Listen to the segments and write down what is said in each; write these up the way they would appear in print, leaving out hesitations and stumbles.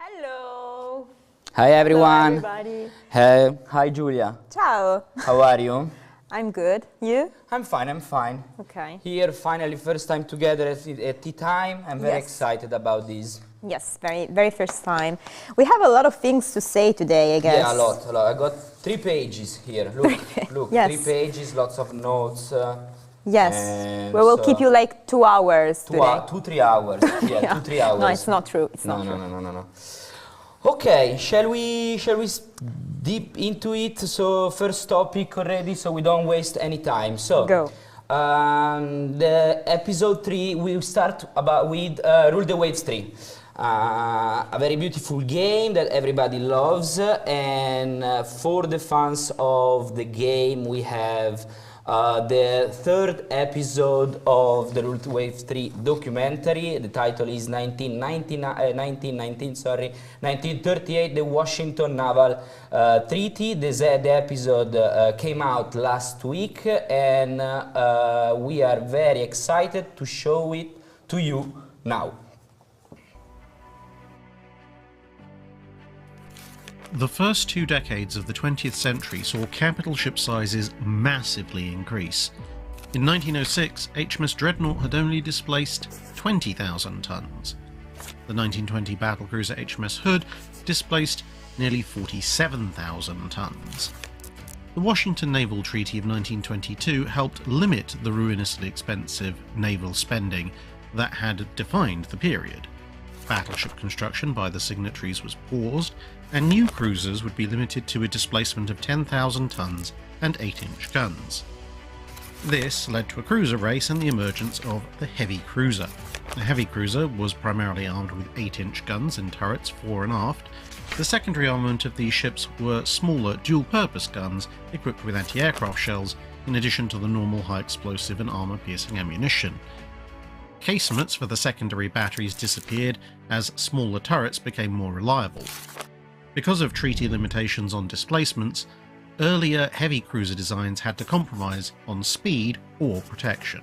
Hello. Hi everyone. Hello everybody. Hey, hi Giulia. Ciao. How are you? I'm good. You? I'm fine. Okay. Here, finally, first time together at tea time. I'm very excited about this. Yes, very first time. We have a lot of things to say today, I guess. Yeah, a lot. I got 3 pages here. Look, Yes. 3 pages, lots of notes. Yes. And We will keep you like 2 hours today. 2-3 hours. Yeah, 2-3 hours. No, it's not true. It's no, not true. No. Okay, shall we deep into it? So first topic already, so we don't waste any time. So Go. The episode 3 we start with Rule the Waves 3. A very beautiful game that everybody loves, and for the fans of the game we have the 3rd episode of the Rule the Waves 3 documentary. The title is 1938, the Washington Naval Treaty. The episode came out last week, and we are very excited to show it to you now. The first 2 decades of the 20th century saw capital ship sizes massively increase. In 1906, HMS Dreadnought had only displaced 20,000 tons. The 1920 battlecruiser HMS Hood displaced nearly 47,000 tons. The Washington Naval Treaty of 1922 helped limit the ruinously expensive naval spending that had defined the period. Battleship construction by the signatories was paused, and new cruisers would be limited to a displacement of 10,000 tons and 8-inch guns. This led to a cruiser race and the emergence of the heavy cruiser. The heavy cruiser was primarily armed with 8-inch guns and turrets fore and aft. The secondary armament of these ships were smaller dual-purpose guns equipped with anti-aircraft shells, in addition to the normal high-explosive and armour-piercing ammunition. Casemates for the secondary batteries disappeared as smaller turrets became more reliable. Because of treaty limitations on displacements, earlier heavy cruiser designs had to compromise on speed or protection.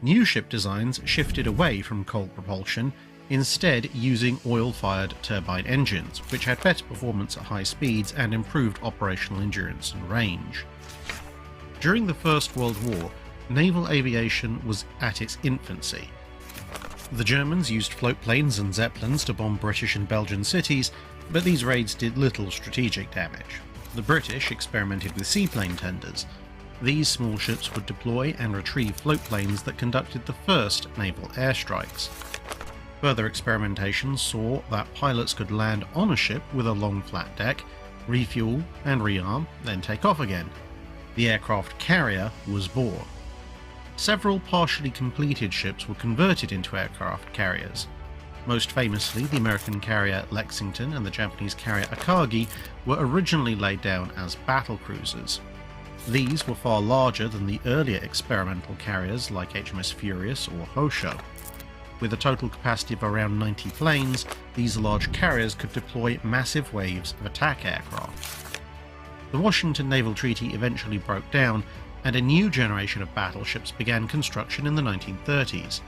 New ship designs shifted away from coal propulsion, instead using oil-fired turbine engines, which had better performance at high speeds and improved operational endurance and range. During the First World War, naval aviation was at its infancy. The Germans used float planes and zeppelins to bomb British and Belgian cities, but these raids did little strategic damage. The British experimented with seaplane tenders. These small ships would deploy and retrieve float planes that conducted the first naval airstrikes. Further experimentation saw that pilots could land on a ship with a long flat deck, refuel and rearm, then take off again. The aircraft carrier was born. Several partially completed ships were converted into aircraft carriers. Most famously, the American carrier Lexington and the Japanese carrier Akagi were originally laid down as battlecruisers. These were far larger than the earlier experimental carriers like HMS Furious or Hosho. With a total capacity of around 90 planes, these large carriers could deploy massive waves of attack aircraft. The Washington Naval Treaty eventually broke down, and a new generation of battleships began construction in the 1930s.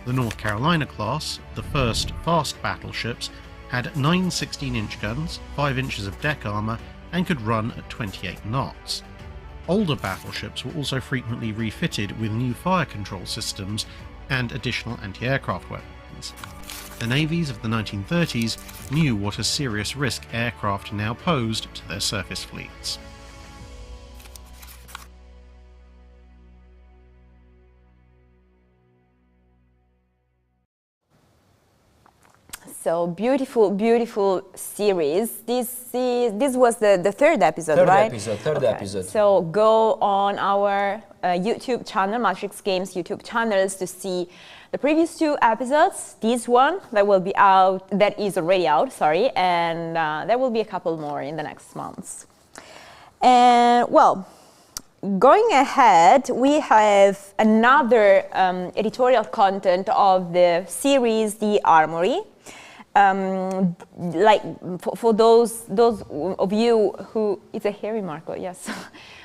The North Carolina class, the first fast battleships, had 9 16-inch guns, 5 inches of deck armour, and could run at 28 knots. Older battleships were also frequently refitted with new fire control systems and additional anti-aircraft weapons. The navies of the 1930s knew what a serious risk aircraft now posed to their surface fleets. So beautiful series. This was the 3rd episode, right? Third episode. So go on our YouTube channel, Matrix Games YouTube channels, to see the previous 2 episodes. This one that will be out, that is already out, sorry, and there will be a couple more in the next months. And well, going ahead, we have another editorial content of the series, The Armory. Like for those of you who, it's a hairy Marco, yes.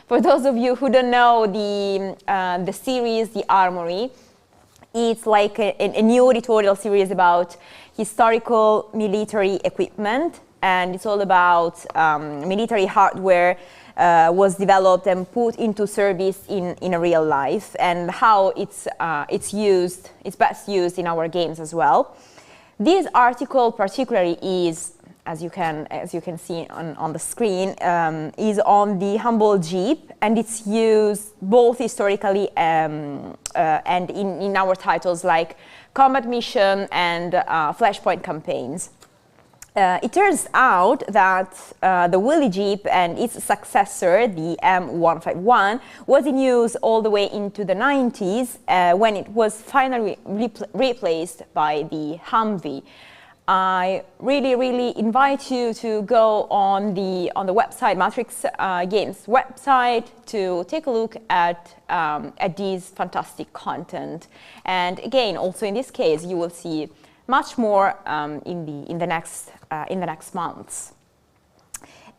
For those of you who don't know the series, The Armory, It's like a new editorial series about historical military equipment, and it's all about military hardware was developed and put into service in a real life, and how it's best used in our games as well. This article particularly is, as you can see on the screen, is on the humble Jeep, and it's used both historically and in our titles like combat mission and flashpoint campaigns. It turns out that the Willy Jeep and its successor, the M151, was in use all the way into the 90s when it was finally replaced by the Humvee. I really invite you to go on the website, Matrix Games website, to take a look at this fantastic content. And again, also in this case, you will see much more in the next months.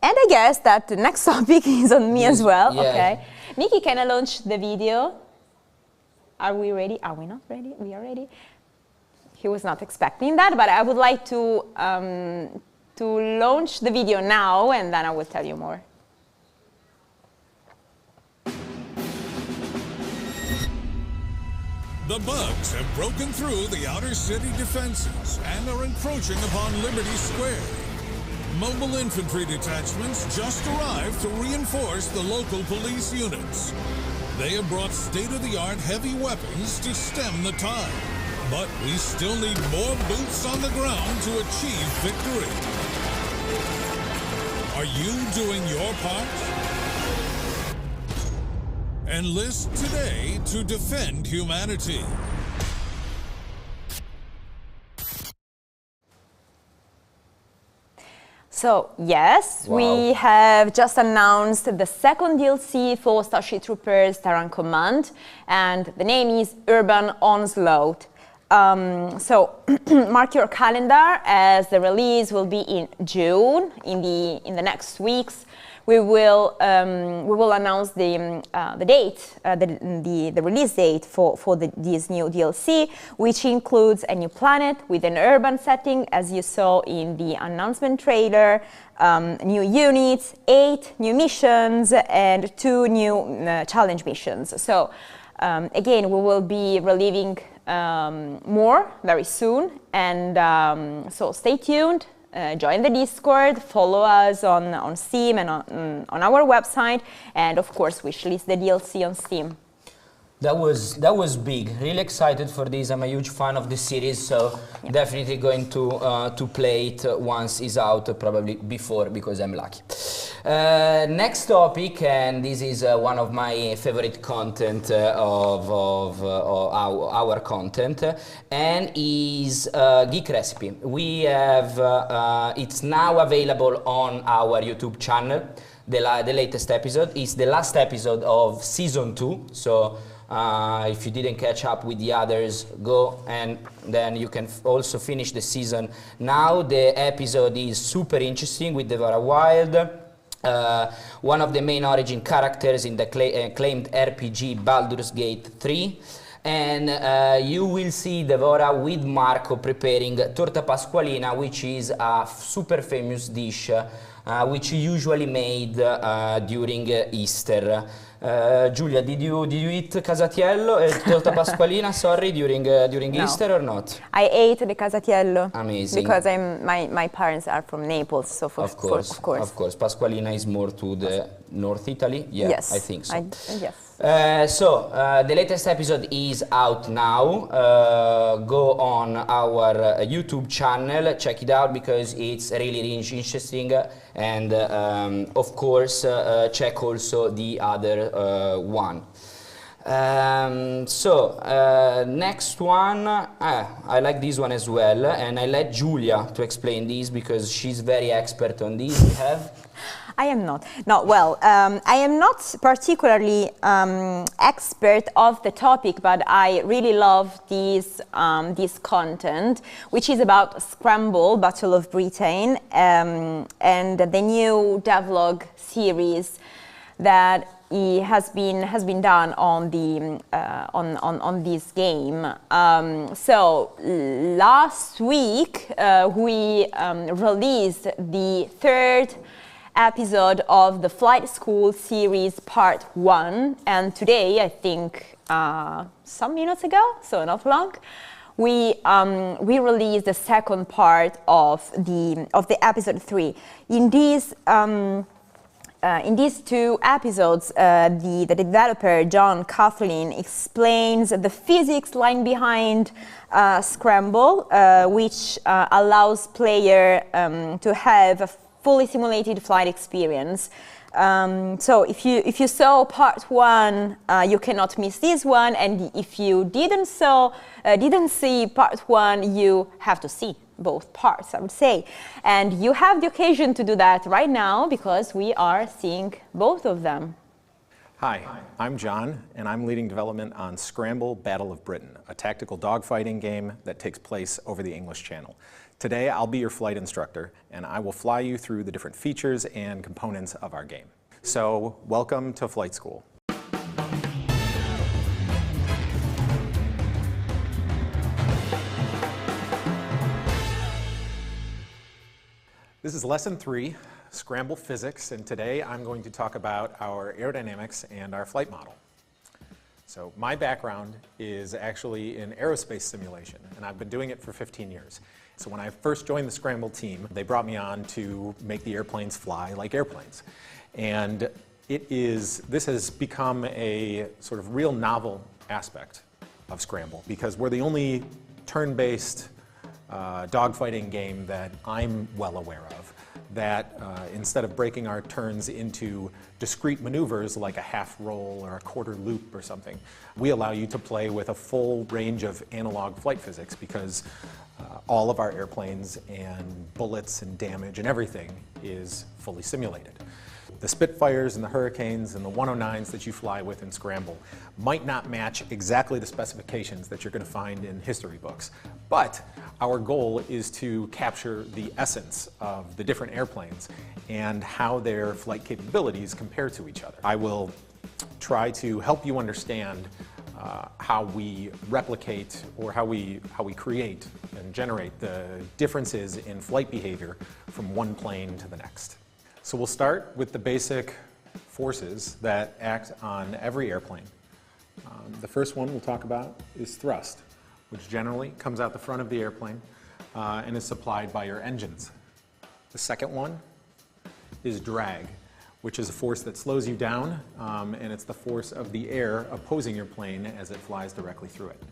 And I guess that the next topic is on me as well. Yeah. Okay, Nikki, can I launch the video? Are we ready? Are we not ready? We are ready. He was not expecting that, but I would like to launch the video now, and then I will tell you more. The bugs have broken through the outer city defenses and are encroaching upon Liberty Square. Mobile infantry detachments just arrived to reinforce the local police units. They have brought state-of-the-art heavy weapons to stem the tide. But we still need more boots on the ground to achieve victory. Are you doing your part? Enlist today to defend humanity. So, yes, Wow. we have just announced the second DLC for Starship Troopers Terran Command, and the name is Urban Onslot. So mark your calendar, as the release will be in June. In the next weeks, we will announce the date, the release date for this new DLC, which includes a new planet with an urban setting, as you saw in the announcement trailer, new units, 8 new missions, and 2 new challenge missions. So again, we will be relieving more very soon, and so stay tuned. Join the Discord, follow us on Steam and on our website, and of course wishlist the DLC on Steam. That was big. Really excited for this. I'm a huge fan of the series, so definitely going to play it once it's out, probably before, because I'm lucky. Next topic, and this is one of my favorite content of our content, and is Geek Recipe. We have it's now available on our YouTube channel. The latest episode is the last episode of season 2. So if you didn't catch up with the others, go and then you can also finish the season. Now the episode is super interesting with Devora Wild, one of the main origin characters in the acclaimed RPG Baldur's Gate 3. And you will see Devora with Marco preparing torta pasqualina, which is a super famous dish which usually made during Easter. Giulia, did you eat casatiello, torta pasqualina, sorry, during No. Easter or not? I ate the casatiello. Amazing. Because my parents are from Naples, so of course. Pasqualina is more to the North Italy. Yeah, Yes, I think so. Yes. So the latest episode is out now. Go on our YouTube channel, check it out, because it's really interesting, and of course check also the other one. Next one, I like this one as well, and I let Giulia to explain this because she's very expert on this. We have I am not. No, well, I am not particularly expert of the topic, but I really love this content, which is about Scramble, Battle of Britain, and the new devlog series that it has been done on the on this game. So last week we released the third episode of the Flight School series Part 1, and today, I think some minutes ago, so not long, we released the second part of the episode 3. In these two episodes, the developer John Kathleen explains the physics lying behind Scramble, which allows player to have a fully simulated flight experience. So if you saw part 1, you cannot miss this one, and if you didn't see part 1, you have to see both parts, I would say. And you have the occasion to do that right now because we are seeing both of them. Hi, I'm John, and I'm leading development on Scramble Battle of Britain, a tactical dogfighting game that takes place over the English Channel. Today, I'll be your flight instructor, and I will fly you through the different features and components of our game. So, welcome to Flight School. This is Lesson 3, Scramble Physics, and today I'm going to talk about our aerodynamics and our flight model. So my background is actually in aerospace simulation, and I've been doing it for 15 years. So when I first joined the Scramble team, they brought me on to make the airplanes fly like airplanes. And this has become a sort of real novel aspect of Scramble, because we're the only turn-based dogfighting game that I'm well aware of that instead of breaking our turns into discrete maneuvers like a half roll or a quarter loop or something, we allow you to play with a full range of analog flight physics, because all of our airplanes and bullets and damage and everything is fully simulated. The Spitfires and the Hurricanes and the 109s that you fly with in Scramble might not match exactly the specifications that you're going to find in history books, but our goal is to capture the essence of the different airplanes and how their flight capabilities compare to each other. I will try to help you understand how we replicate or how we create and generate the differences in flight behavior from one plane to the next. So we'll start with the basic forces that act on every airplane. The first one we'll talk about is thrust, which generally comes out the front of the airplane and is supplied by your engines. The second one is drag, which is a force that slows you down, and it's the force of the air opposing your plane as it flies directly through it.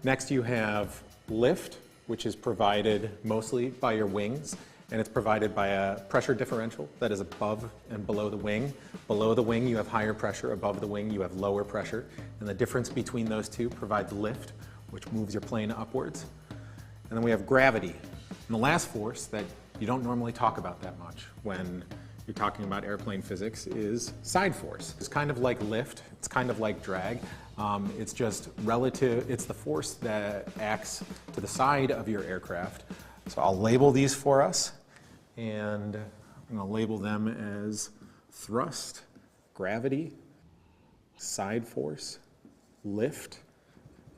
Next you have lift, which is provided mostly by your wings, and it's provided by a pressure differential that is above and below the wing. Below the wing you have higher pressure, above the wing you have lower pressure, and the difference between those two provides lift, which moves your plane upwards. And then we have gravity. And the last force that you don't normally talk about that much when you're talking about airplane physics is side force. It's kind of like lift, it's kind of like drag. It's just relative, it's the force that acts to the side of your aircraft. So I'll label these for us, and I'm going to label them as thrust, gravity, side force, lift,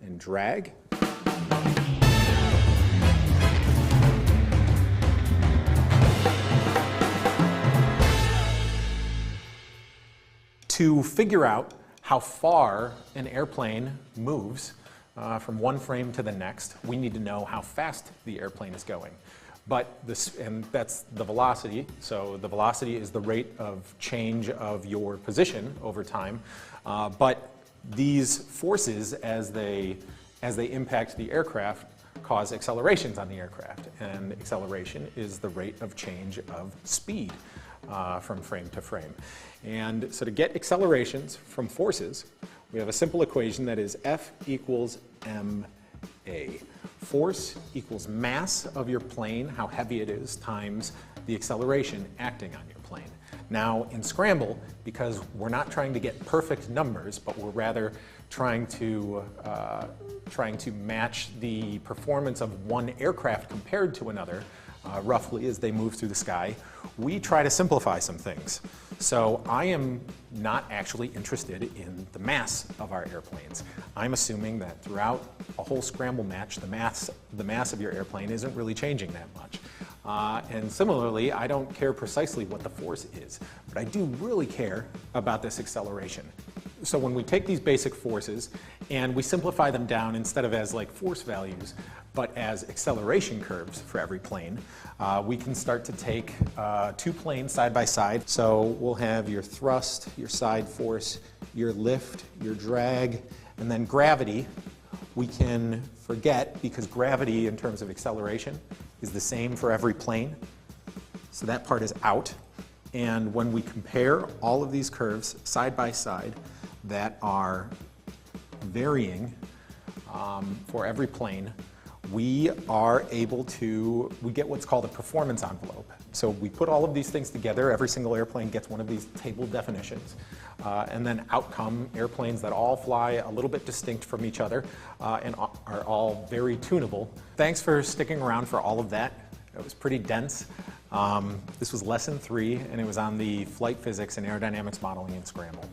and drag. To figure out how far an airplane moves from one frame to the next, we need to know how fast the airplane is going. And that's the velocity. So the velocity is the rate of change of your position over time. But these forces, as they impact the aircraft, cause accelerations on the aircraft. And acceleration is the rate of change of speed from frame to frame. And so to get accelerations from forces, we have a simple equation that is F equals ma. Force equals mass of your plane, how heavy it is, times the acceleration acting on your plane. Now in Scramble, because we're not trying to get perfect numbers, but we're rather trying to match the performance of one aircraft compared to another, roughly as they move through the sky, we try to simplify some things. So I am not actually interested in the mass of our airplanes. I'm assuming that throughout a whole scramble match, the mass of your airplane isn't really changing that much. And similarly, I don't care precisely what the force is, but I do really care about this acceleration. So when we take these basic forces and we simplify them down instead of as like force values, but as acceleration curves for every plane, we can start to take two planes side by side. So we'll have your thrust, your side force, your lift, your drag, and then gravity we can forget because gravity in terms of acceleration is the same for every plane. So that part is out. And when we compare all of these curves side by side that are varying for every plane, we are able to, we get what's called a performance envelope. So we put all of these things together, every single airplane gets one of these table definitions, and then out come airplanes that all fly a little bit distinct from each other and are all very tunable. Thanks for sticking around for all of that. It was pretty dense. This was lesson 3, and it was on the flight physics and aerodynamics modeling in Scramble.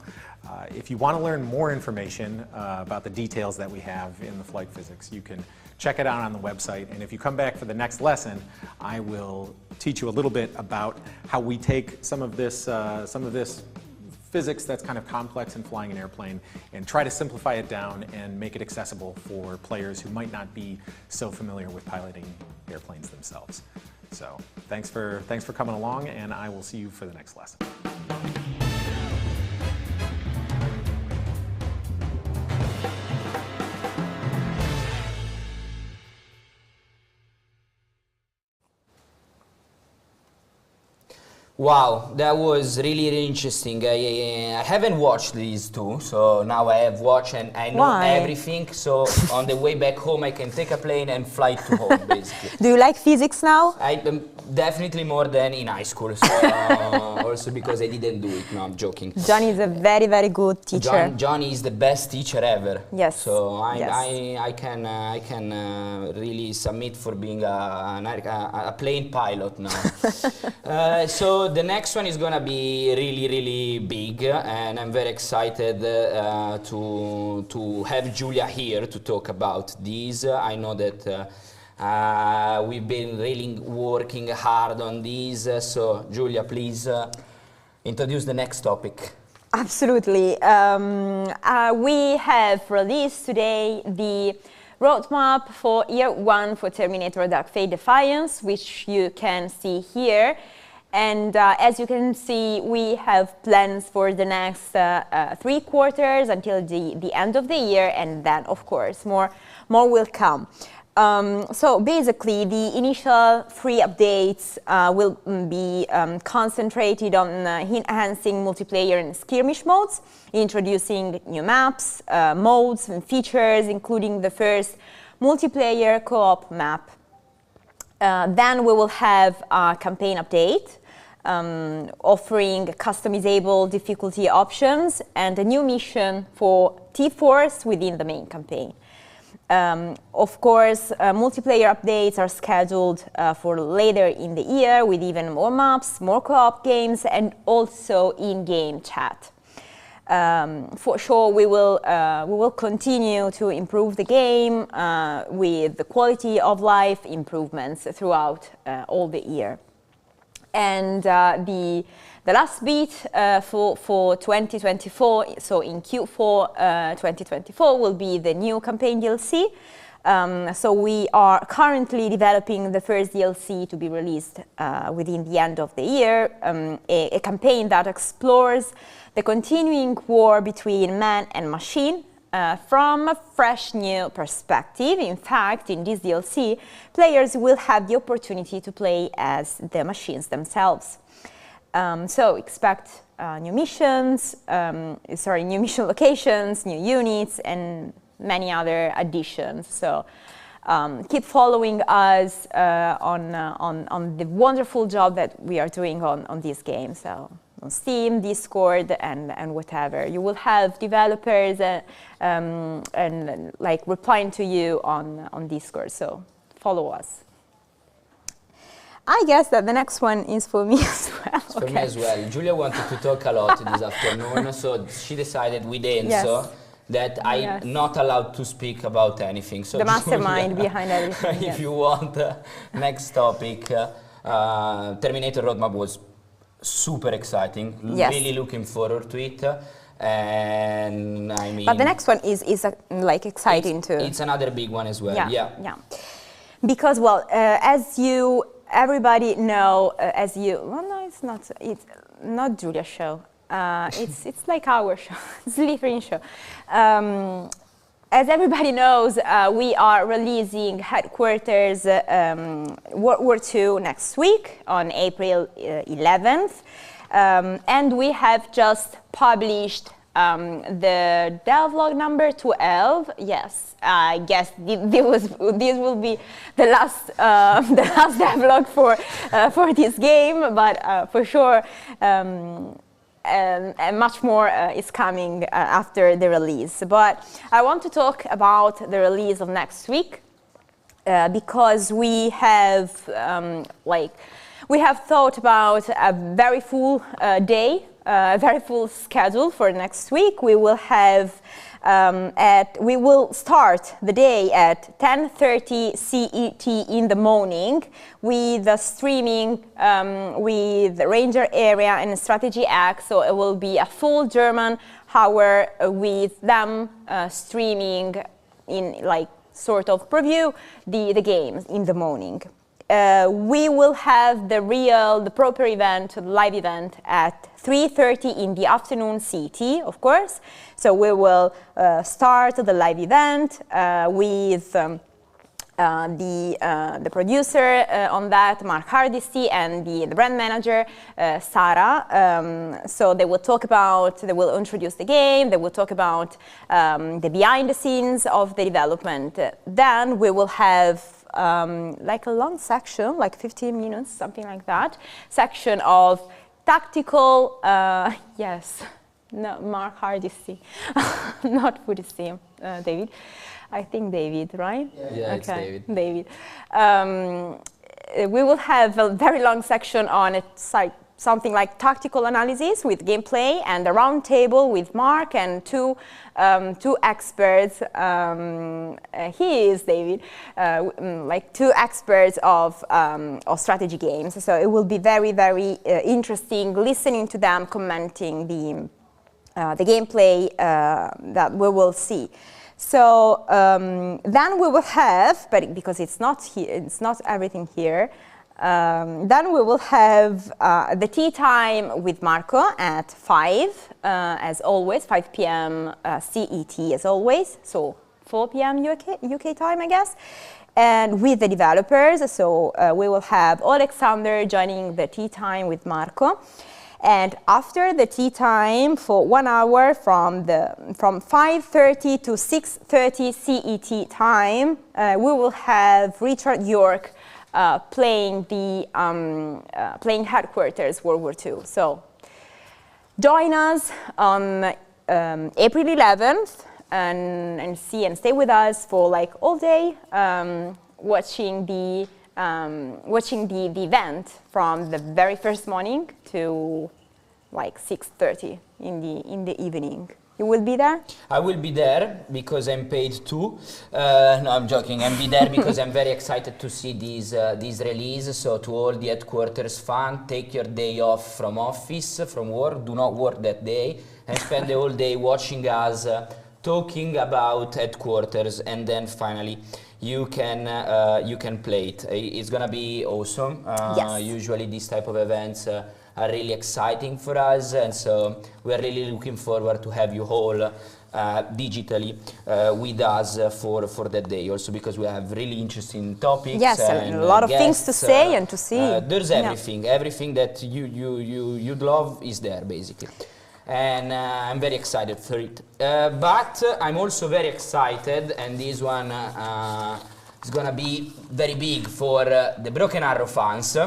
If you want to learn more information about the details that we have in the flight physics, you can check it out on the website. And if you come back for the next lesson, I will teach you a little bit about how we take some of this physics that's kind of complex in flying an airplane and try to simplify it down and make it accessible for players who might not be so familiar with piloting airplanes themselves. So thanks for coming along, and I will see you for the next lesson. Wow, that was really, really interesting. I haven't watched these two, so now I have watched and I know everything. So on the way back home, I can take a plane and fly to home, basically. Do you like physics now? Definitely more than in high school. So also because I didn't do it. No, I'm joking. Johnny is a very, very good teacher. Johnny is the best teacher ever. Yes. So I can really submit for being a plane pilot now. So the next one is gonna be really, really big, and I'm very excited to have Julia here to talk about these. I know that we've been really working hard on these. So Julia, please introduce the next topic. Absolutely. We have released today the roadmap for year 1 for Terminator Dark Fate Defiance, which you can see here. And as you can see, we have plans for the next 3 quarters until the end of the year, and then, of course, more will come. So basically, the initial 3 updates will be concentrated on enhancing multiplayer and skirmish modes, introducing new maps, modes, and features, including the first multiplayer co-op map. Then we will have a campaign update, offering customizable difficulty options and a new mission for T-Force within the main campaign. Of course, multiplayer updates are scheduled for later in the year with even more maps, more co-op games, and also in-game chat. For sure, we will continue to improve the game with the quality of life improvements throughout all the year. And the last bit for 2024, so in Q4 2024, will be the new campaign DLC. So we are currently developing the first DLC to be released within the end of the year, a campaign that explores the continuing war between man and machine from a fresh new perspective. In fact, in this DLC, players will have the opportunity to play as the machines themselves. So expect new missions, new mission locations, new units, and many other additions. So keep following us on the wonderful job that we are doing on this game. So on Steam, Discord, and whatever. You will have developers and like replying to you on Discord. So follow us. I guess that the next one is for me as well. It's for me as well. Julia wanted to talk a lot this afternoon, so she decided with Enzo that I'm not allowed to speak about anything. So the mastermind behind everything. If you want, next topic. Terminator roadmap was super exciting. Really looking forward to it. And I mean, but the next one is like exciting too. It's another big one as well. Yeah. Because as everybody know, it's not Julia's show. It's like our show, Slitherine show. As everybody knows, we are releasing Headquarters World War II next week on April 11th. And we have just published the devlog number 12. Yes, I guess this will be the last devlog for this game, but for sure. And much more is coming after the release. But I want to talk about the release of next week because we have thought about a very full day, a very full schedule for next week. We will have we will start the day at 10:30 CET in the morning with the streaming with the Ranger area and Strategy Act. So it will be a full German hour with them streaming in like sort of preview the games in the morning. We will have the proper event, the live event at 3:30 in the afternoon CT, of course. So we will start the live event with the producer on that, Mark Hardisty, and the brand manager, Sarah. So they will introduce the game, they will talk about the behind the scenes of the development. Then we will have like a long section, like 15 minutes, something like that, section of tactical, Mark Hardisty, not Hardisty, David. I think David, right? Yeah, it's David. David. We will have a very long section on it, something like tactical analysis with gameplay, and a round table with Mark and two experts. He is David, like two experts of strategy games. So it will be very, very interesting listening to them commenting the gameplay that we will see. So then we will have, but because it's not here, it's not everything here. Then we will have the tea time with Marco at 5, as always, 5 p.m. CET as always, so 4 p.m. UK time, I guess. And with the developers, so we will have Alexander joining the tea time with Marco. And after the tea time for 1 hour from 5:30 to 6:30 CET time, we will have Richard York playing playing Headquarters World War II. So join us on April 11th and stay with us for like all day, watching the event from the very first morning to like 6:30 in the evening. You will be there? I will be there because I'm paid too. No, I'm joking. I'll be there because I'm very excited to see this release. So to all the Headquarters fans, take your day off from office, from work. Do not work that day and spend the whole day watching us talking about Headquarters, and then finally you can play it. It's gonna be awesome. Yes. Usually these type of events are really exciting for us, and so we're really looking forward to have you all digitally with us for that day, also because we have really interesting topics. Yes, and a lot of things to say and to see. There's everything that you'd love is there basically. And I'm very excited for it. But I'm also very excited, and this one is gonna be very big for the Broken Arrow fans,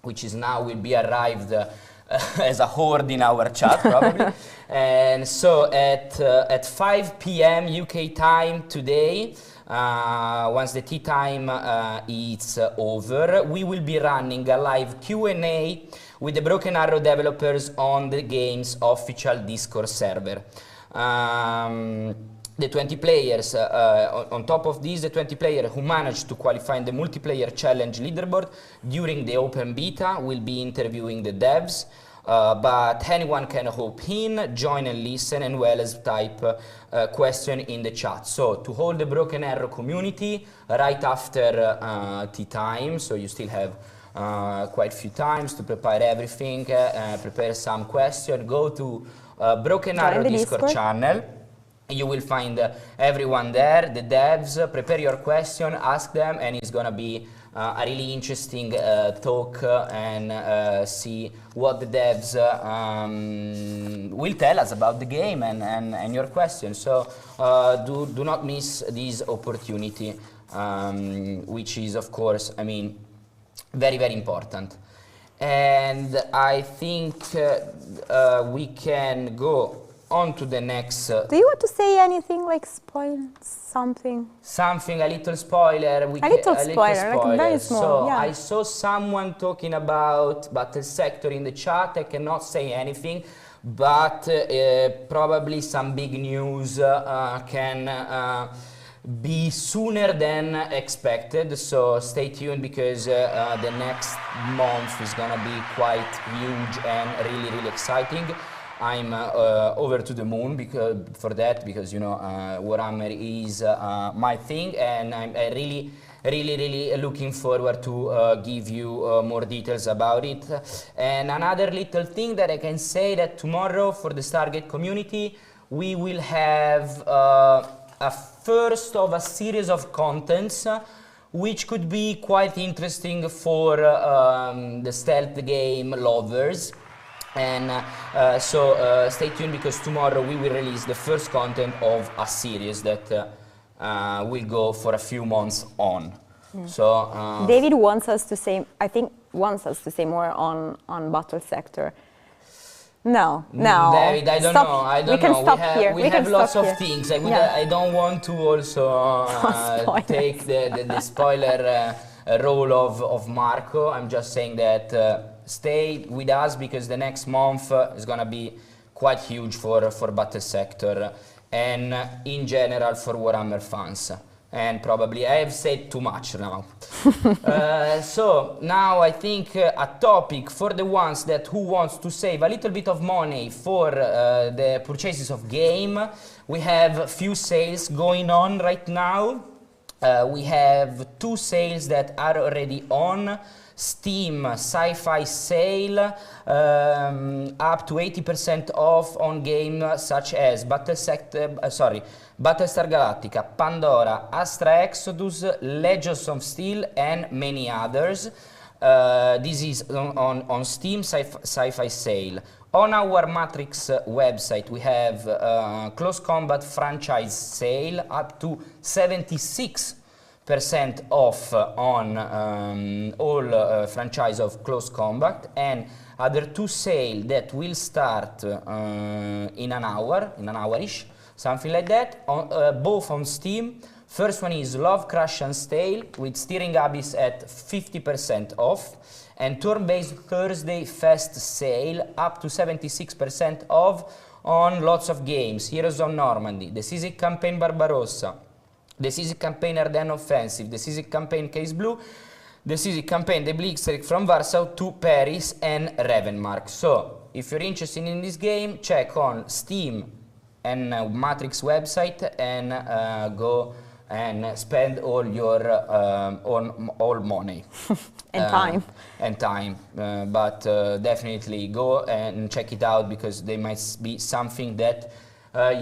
which is now will be arrived as a horde in our chat probably. And so at 5 p.m. UK time today, once the tea time is over, we will be running a live Q&A with the Broken Arrow developers on the game's official Discord server. The 20 players, on top of these, the 20 players who managed to qualify in the multiplayer challenge leaderboard during the open beta will be interviewing the devs, but anyone can hop in, join and listen, and well as type question in the chat. So to hold the Broken Arrow community right after tea time, so you still have quite a few times to prepare everything, prepare some question, go to Broken Arrow Discord channel. You will find everyone there, the devs. Prepare your question, ask them, and it's gonna be a really interesting talk and see what the devs will tell us about the game and your questions. So do not miss this opportunity, which is, of course, I mean, very, very important. And I think we can go on to the next. Do you want to say anything, like spoil something? Something, a little spoiler. A little spoiler, like very small. So yeah. I saw someone talking about Battle Sector in the chat. I cannot say anything, but probably some big news can be sooner than expected. So stay tuned, because the next month is gonna be quite huge and really, really exciting. I'm over to the moon for that, because you know Warhammer is my thing, and I'm really looking forward to give you more details about it. And another little thing that I can say, that tomorrow for the Stargate community we will have a first of a series of contents which could be quite interesting for the stealth game lovers. And so stay tuned, because tomorrow we will release the first content of a series that will go for a few months on. So David wants us to say, I think, wants us to say more on Battle Sector. No. David, I don't know. I don't we can know. Stop here. We have lots of things. I don't want to also take the spoiler role of Marco. I'm just saying that stay with us, because the next month is going to be quite huge for Battle Sector and in general for Warhammer fans. And probably I have said too much now. So now I think a topic for the ones who wants to save a little bit of money for the purchases of game. We have a few sales going on right now. We have 2 sales that are already on. Steam Sci-Fi sale, up to 80% off on games such as Battlestar Galactica, Pandora, Astra Exodus, Legends of Steel, and many others. This is on Steam Sci-Fi sale. On our Matrix website we have Close Combat franchise sale, up to 76% off on all franchise of Close Combat, and other 2 sale that will start in an hour-ish, something like that, both on Steam. First one is Love, Crash and Stale with Steering Abyss at 50% off, and Turn-Based Thursday Fest sale up to 76% off on lots of games: Heroes of Normandy, the Seasick Campaign Barbarossa, the Seasick Campaign Ardennes Offensive, the Seasick Campaign Case Blue, the Seasick Campaign The Blitzkrieg from Warsaw to Paris, and Ravenmark. So if you're interested in this game, check on Steam and Matrix website and go and spend all your all money and time but definitely go and check it out, because there might be something that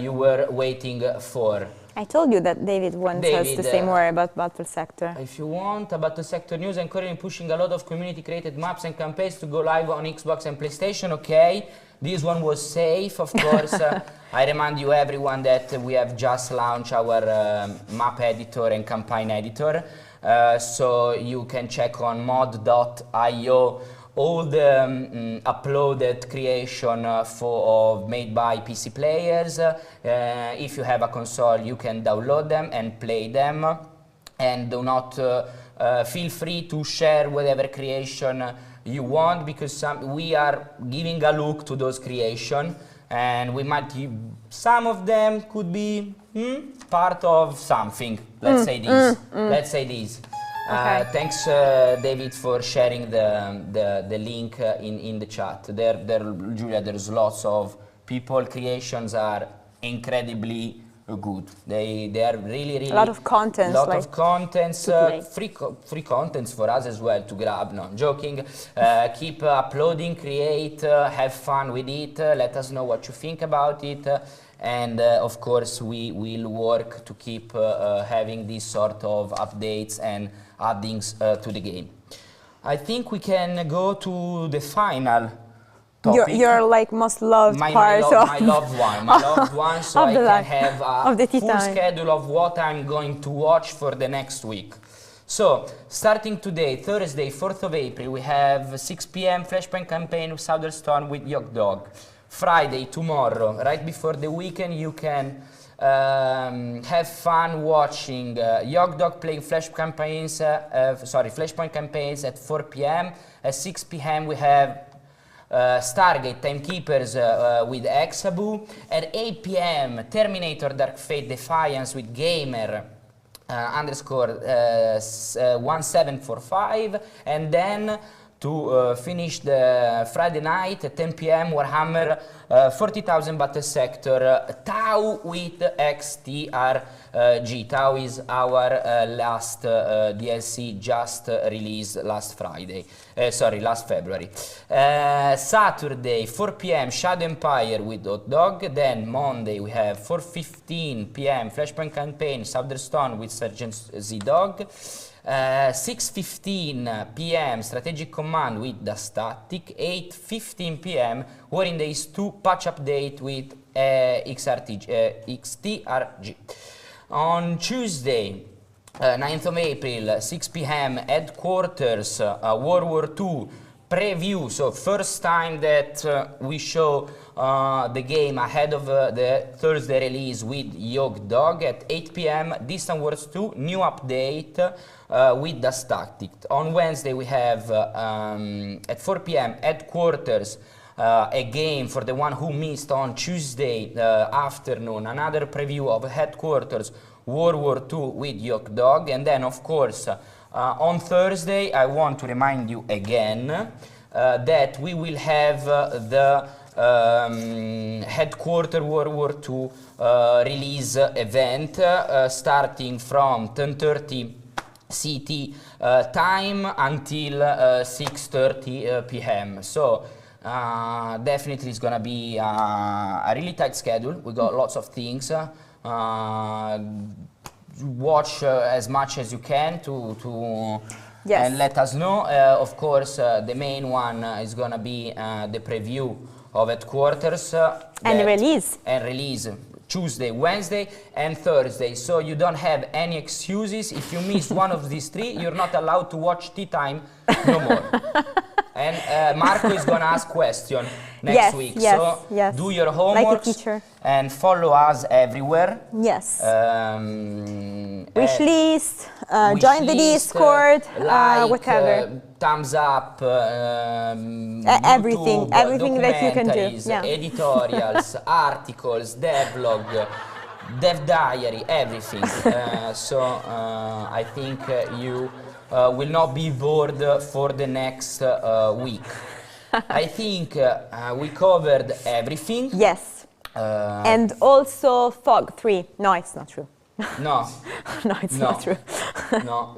you were waiting for. I told you that David wants us to say more about Battle Sector. If you want about the Sector news, I'm currently pushing a lot of community created maps and campaigns to go live on Xbox and PlayStation. Okay, this one was safe, of course. I remind you everyone that we have just launched our map editor and campaign editor, so you can check on mod.io all the uploaded creation made by PC players. If you have a console, you can download them and play them. And do not feel free to share whatever creation you want, because we are giving a look to those creations, and we might some of them could be part of something. Let's say this. Let's say this. Okay. Thanks, David, for sharing the link in the chat. Julia, there's lots of people. Creations are incredibly good. They are really a lot of content. Lot of contents, free contents for us as well to grab. No, I'm joking. Keep uploading, create, have fun with it. Let us know what you think about it. And of course, we will work to keep having these sort of updates and addings to the game. I think we can go to the final topic. Your like most loved part of my loved one, so I can have a full schedule of what I'm going to watch for the next week. So, starting today, Thursday, 4th of April, we have 6 p.m. Flashpoint campaign with Southern with Yog Dog. Friday, tomorrow, right before the weekend, you can have fun watching Yog Dog playing Flashpoint campaigns at 4 p.m. At 6 p.m. we have Stargate Timekeepers with Exabu. At 8 p.m. Terminator Dark Fate Defiance with Gamer _1745, and then to finish the Friday night at 10 p.m. Warhammer 40,000 Battle Sector Tau with XTRG. Tau is our last DLC just released last February. Saturday 4 p.m. Shadow Empire with Hot Dog. Then Monday we have 4:15 p.m. Flashpoint campaign Southern with Sergeant Z-Dog. 6:15 p.m. Strategic Command with the Static. 8:15 p.m. War in Days 2 patch update with XTRG. On Tuesday, 9th of April, 6 p.m. Headquarters World War II preview. So first time that we show the game ahead of the Thursday release with Yog Dog. At 8 p.m. Distant Wars 2 new update with the Static. On Wednesday we have at 4 p.m. Headquarters, a game for the one who missed on Tuesday afternoon, another preview of Headquarters World War II with Yog Dog. And then of course on Thursday I want to remind you again that we will have the Headquarter World War II release event starting from 10:30 CT time until 6:30 p.m. So definitely it's gonna be a really tight schedule. We got lots of things. Watch as much as you can to yes. and let us know. Of course, the main one is gonna be the preview of Headquarters and release. Tuesday, Wednesday, and Thursday. So you don't have any excuses. If you missed one of these three, you're not allowed to watch Tea Time no more. And Marco is gonna ask questions next week. So do your homework like a teacher. And follow us everywhere. Yes. Wish list, join the Discord, like, whatever. Thumbs up, everything, YouTube, everything that you can do. Editorials, articles, devlog, dev diary, everything. So I think you will not be bored for the next week. I think we covered everything. Yes. And also Fog 3. No, it's not true. No. No, it's not true. No.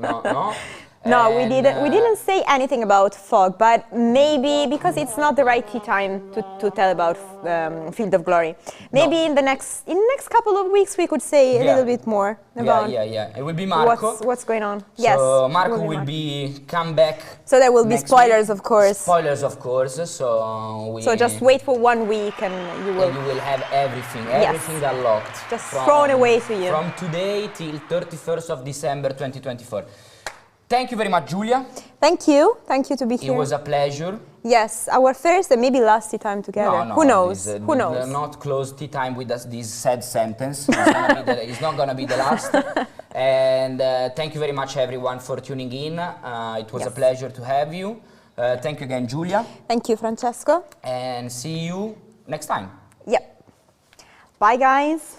No, we didn't say anything about Fog, but maybe because it's not the right time to tell about Field of Glory. Maybe in the next couple of weeks we could say a little bit more about It will be Marco. What's going on. So yes. Marco will come back. So there will be spoilers, of course. Spoilers, of course. So just wait for 1 week and you will have everything unlocked. Just thrown away to you. From today till 31st of December 2024. Thank you very much, Giulia. Thank you to be here. It was a pleasure. Yes, our first and maybe last tea time together. No, Who knows? Who knows? Not close tea time with us, this sad sentence. It's not going to be the last. And thank you very much, everyone, for tuning in. It was a pleasure to have you. Thank you again, Giulia. Thank you, Francesco. And see you next time. Yep. Bye, guys.